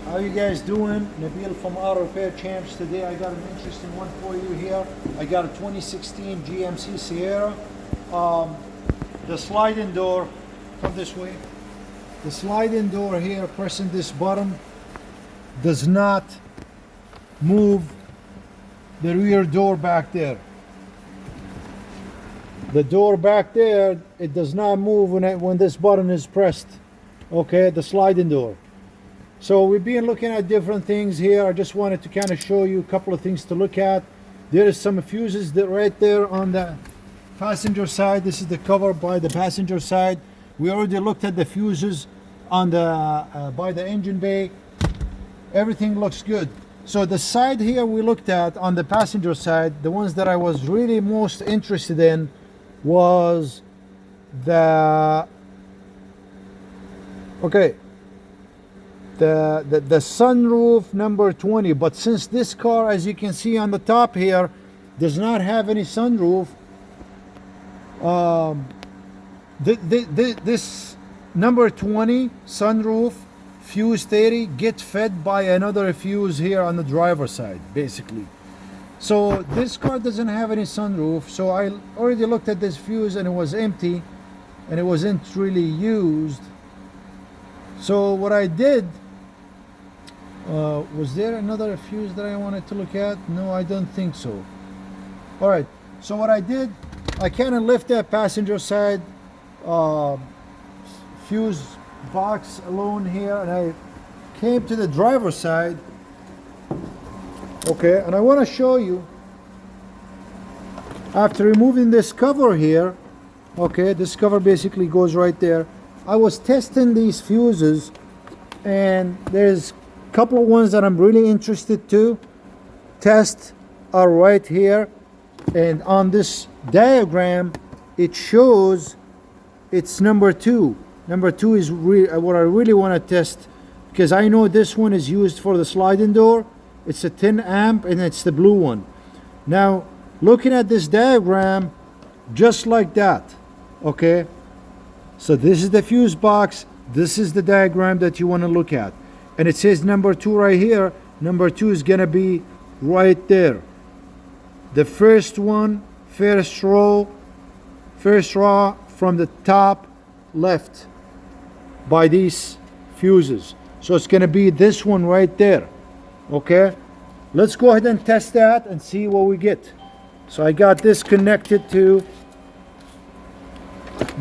How you guys doing? Nabil from Auto Repair Champs. Today I got an interesting one for you here. I got a 2016 GMC Sierra. The sliding door, come this way. The sliding door here, pressing this button, does not move the rear door back there. The door back there, it does not move when this button is pressed. Okay, the sliding door. So we've been looking at different things here. I just wanted to kind of show you a couple of things to look at. There is some fuses that right there on the passenger side. This is the cover by the passenger side. We already looked at the fuses on the by the engine bay. Everything looks good. So the side here we looked at on the passenger side, the ones that I was really most interested in was the the sunroof number 20. But since this car, as you can see on the top here, does not have any sunroof, this number 20 sunroof fuse 30 gets fed by another fuse here on the driver's side, basically. So this car doesn't have any sunroof, so I already looked at this fuse and it was empty and it wasn't really used. So what I did, was there another fuse that I wanted to look at? No, I don't think so. All right, so what I did, I kind of left that passenger side fuse box alone here, and I came to the driver's side. Okay, and I want to show you, after removing this cover here, okay, this cover basically goes right there. I was testing these fuses, and there's a couple of ones that I'm really interested to test are right here. And on this diagram, it shows it's number 2. Number 2 is what I really want to test, because I know this one is used for the sliding door. It's a 10 amp and it's the blue one. Now, looking at this diagram, just like that, okay? So this is the fuse box. This is the diagram that you want to look at. And it says number 2 right here. Number 2 is going to be right there. The first one, first row from the top left by these fuses. So it's going to be this one right there. Okay, let's go ahead and test that and see what we get. So I got this connected to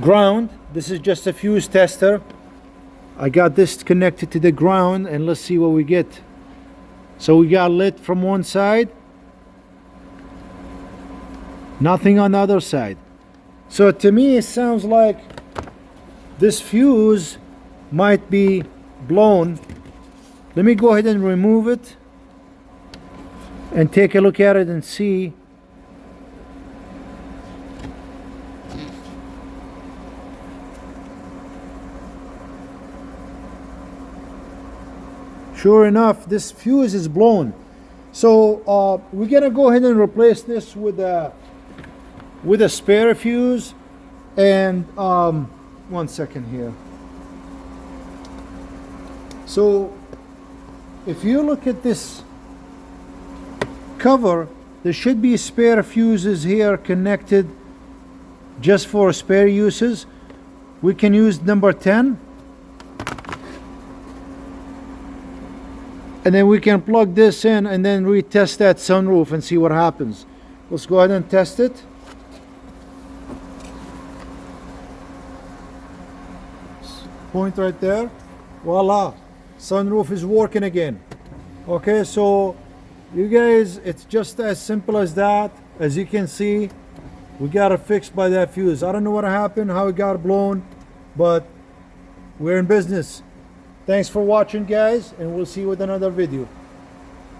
ground. This is just a fuse tester. I got this connected to the ground, and let's see what we get. So we got lit from one side, nothing on the other side. So to me it sounds like this fuse might be blown. Let me go ahead and remove it and take a look at it and see. Sure enough, this fuse is blown. So we're gonna go ahead and replace this with a spare fuse. And one second here. So if you look at this cover, there should be spare fuses here connected just for spare uses. We can use number 10, and then we can plug this in and then retest that sunroof and see what happens. Let's go ahead and test it. Point right there. Voila, sunroof is working again. Okay, so you guys, it's just as simple as that. As you can see, we got it fixed by that fuse. I don't know what happened, how it got blown, but we're in business. Thanks for watching, guys, and we'll see you with another video.